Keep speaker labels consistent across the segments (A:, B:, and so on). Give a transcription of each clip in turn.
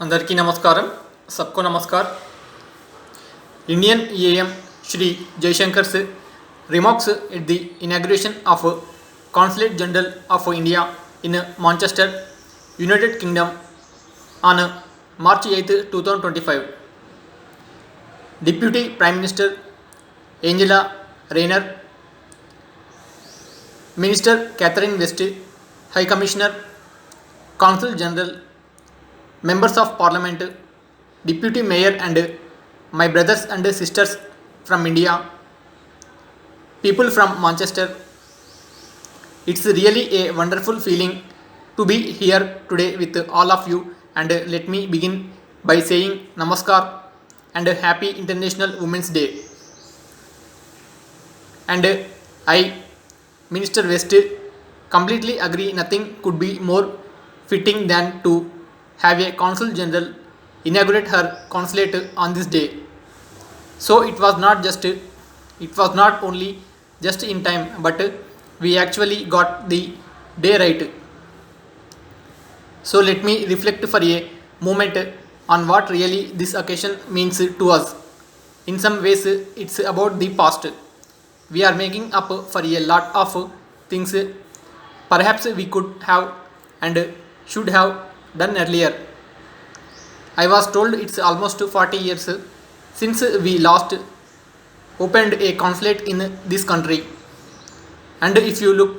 A: అందరికీ నమస్కారం. सबको नमस्कार. Indian EAM Shri Jaishankar's remarks at the inauguration of Consulate General of India in Manchester, United Kingdom on March 8, 2025. Deputy Prime Minister Angela Rayner, Minister Catherine West, High Commissioner, Consul General, Members of Parliament, Deputy Mayor and my brothers and sisters from India, people from Manchester. It's really a wonderful feeling to be here today with all of you, and let me begin by saying Namaskar and Happy International Women's Day. And I, Minister West, completely agree nothing could be more fitting than to have a Consul General inaugurate her consulate on this day. So it was not only just in time, but we actually got the day right. So let me reflect for a moment on what really this occasion means to us. In some ways it's about the past. We are making up for a lot of things perhaps we could have and should have done earlier. I was told it's almost 40 years since we last opened a consulate in this country. And if you look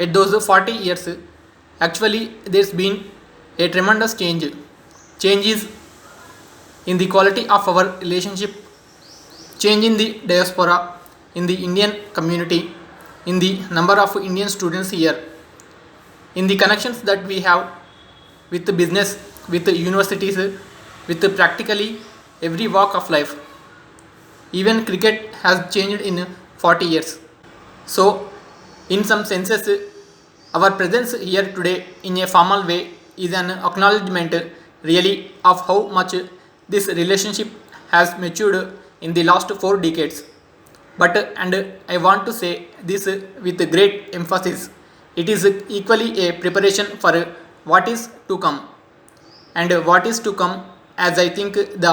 A: at those 40 years, actually there's been a tremendous change. Changes in the quality of our relationship, change in the diaspora, in the Indian community, in the number of Indian students here, in the connections that we have with the business, with the universities, with practically every walk of life. Even cricket has changed in 40 years. So in some senses our presence here today in a formal way is an acknowledgement really of how much this relationship has matured in the last 4 decades. But and I want to say this with great emphasis, it is equally a preparation for what is to come. And what is to come, as I think the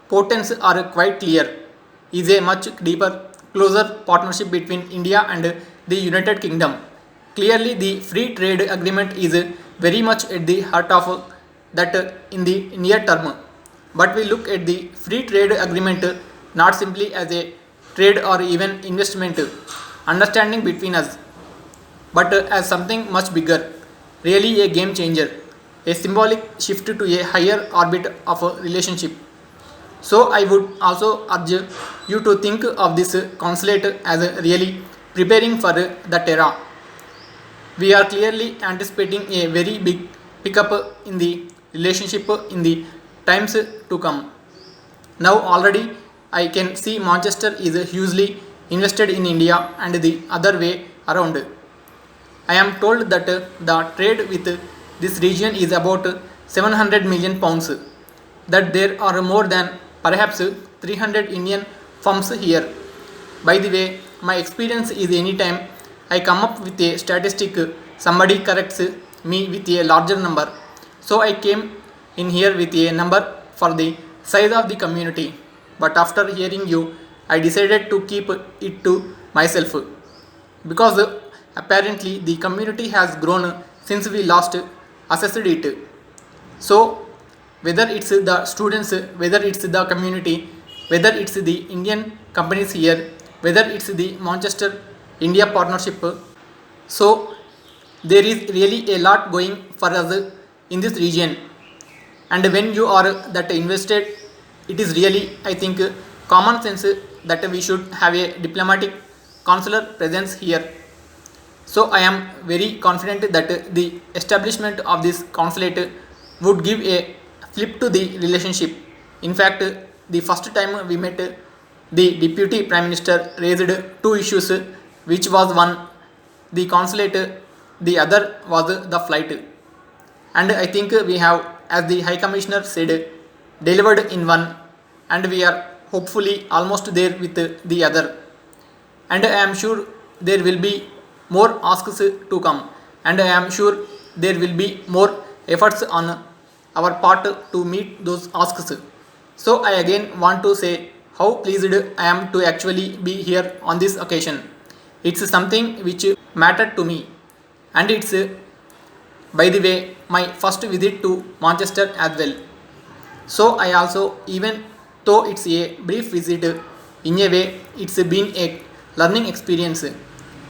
A: portents are quite clear, is a much deeper, closer partnership between India and the United Kingdom. Clearly the free trade agreement is very much at the heart of that in the near term. But we look at the free trade agreement not simply as a trade or even investment understanding between us, but as something much bigger, really a game changer, a symbolic shift to a higher orbit of a relationship. So I would also urge you to think of this consulate as really preparing for that era. We are clearly anticipating a very big pickup in the relationship in the times to come. Now already I can see Manchester is hugely invested in India and the other way around. I am told that the trade with this region is about 700 million pounds, that there are more than perhaps 300 Indian firms here. By the way, my experience is anytime I come up with a statistic, somebody corrects me with a larger number. So I came in here with a number for the size of the community, but after hearing you, I decided to keep it to myself, because apparently the community has grown since we last assessed it. So whether it's the students, whether it's the community, whether it's the Indian companies here, whether it's the Manchester India partnership, so there is really a lot going for us in this region. And when you are that invested, it is really, I think, common sense that we should have a diplomatic consular presence here. So I am very confident that the establishment of this consulate would give a flip to the relationship. In fact, the first time we met, the Deputy Prime Minister raised 2 issues, which was one the consulate, the other was the flight. And I think we have, as the High Commissioner said, delivered in one, and we are hopefully almost there with the other. And I am sure there will be more asks to come, and I am sure there will be more efforts on our part to meet those asks. So I again want to say how pleased I am to actually be here on this occasion. It's something which mattered to me, and it's by the way my first visit to Manchester as well. So I also, even though it's a brief visit, in a way it's been a learning experience.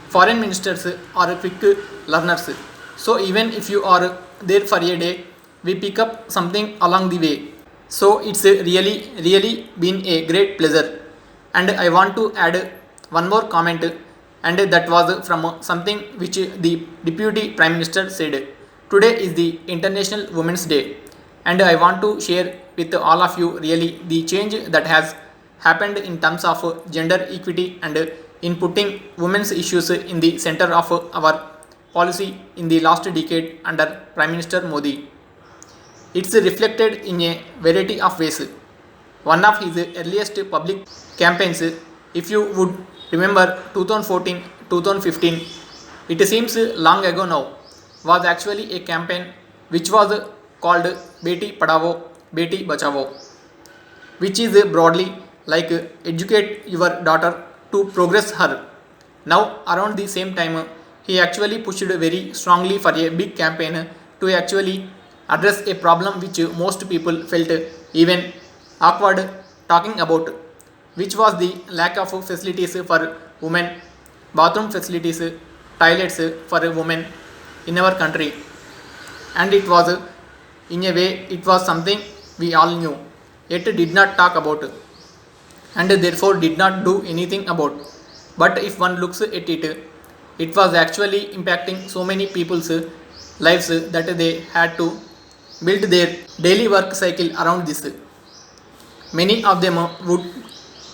A: Foreign ministers are quick learners. So even if you are there for a day, we pick up something along the way. So it's really been a great pleasure. And I want to add one more comment, and that was from something which the Deputy Prime Minister said. Today is the International Women's Day, and I want to share with all of you really the change that has happened in terms of gender equity and in putting women's issues in the center of our policy in the last decade under Prime Minister Modi. It's reflected in a variety of ways. One of his earliest public campaigns, if you would remember 2014-2015, it seems long ago now, was actually a campaign which was called Beti Padhao, Beti Bachao, which is broadly like educate your daughter to progress her. Now around the same time, he actually pushed very strongly for a big campaign to actually address a problem which most people felt even awkward talking about, which was the lack of facilities for women, bathroom facilities, toilets for women in our country. And it was, in a way, it was something we all knew, yet did not talk about, and therefore did not do anything about. But if one looks at it, it was actually impacting so many people's lives that they had to build their daily work cycle around this. Many of them would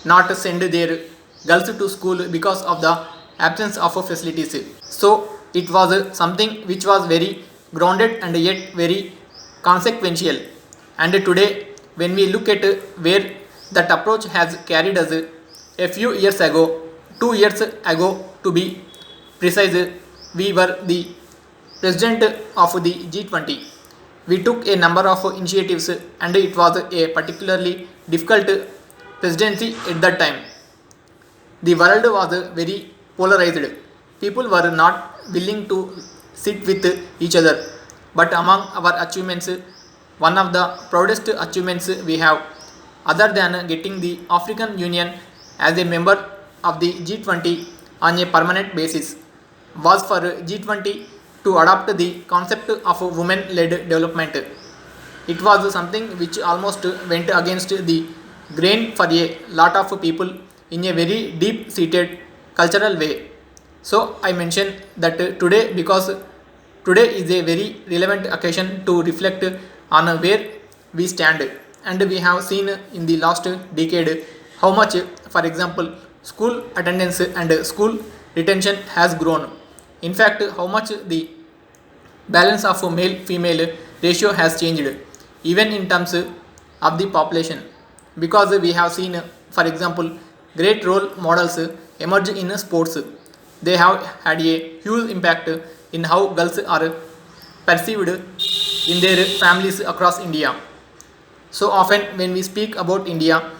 A: not send their girls to school because of the absence of facilities. So it was something which was very grounded and yet very consequential. And today, when we look at where that approach has carried us, a few years ago, 2 years ago to be precise, we were the president of the G20. We took a number of initiatives, and it was a particularly difficult presidency at that time. The world was very polarized. People were not willing to sit with each other. But among our achievements, one of the proudest achievements we have, other than getting the African Union as a member of the G20 on a permanent basis, was for G20 to adopt the concept of women-led development. It was something which almost went against the grain for a lot of people in a very deep-seated cultural way. So I mention that today because today is a very relevant occasion to reflect on where we stand, and we have seen in the last decade how much, for example, school attendance and school retention has grown. In fact, how much the balance of male female ratio has changed, even in terms of the population, because we have seen, for example, great role models emerge in sports. They have had a huge impact in how girls are perceived in their families across India. So often, when we speak about India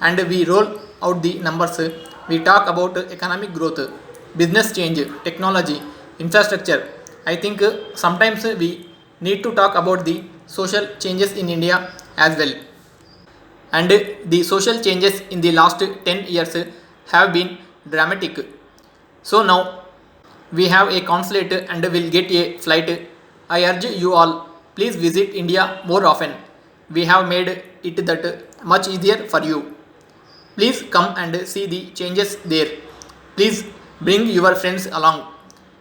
A: and we roll out the numbers, we talk about economic growth, business change, technology, infrastructure. I think sometimes we need to talk about the social changes in India as well. And the social changes in the last 10 years have been dramatic. So now we have a consulate and will get a flight. I urge you all, please visit India more often. We have made it that much easier for you. Please come and see the changes there. Please bring your friends along.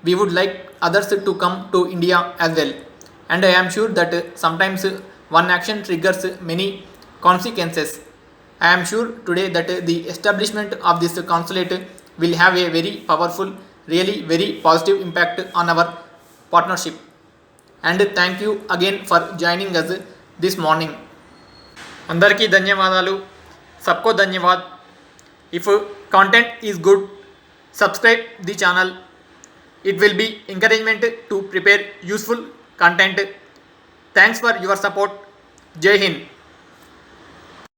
A: We would like others to come to India as well. And I am sure that sometimes one action triggers many consequences. I am sure today that the establishment of this consulate will have a very powerful, really very positive impact on our partnership. And thank you again for joining us this morning. అందరికీ ధన్యవాదాలు. सबको धन्यवाद. If content is good, subscribe the channel. It will be encouragement to prepare useful content. Thanks for your support. Jai Hind.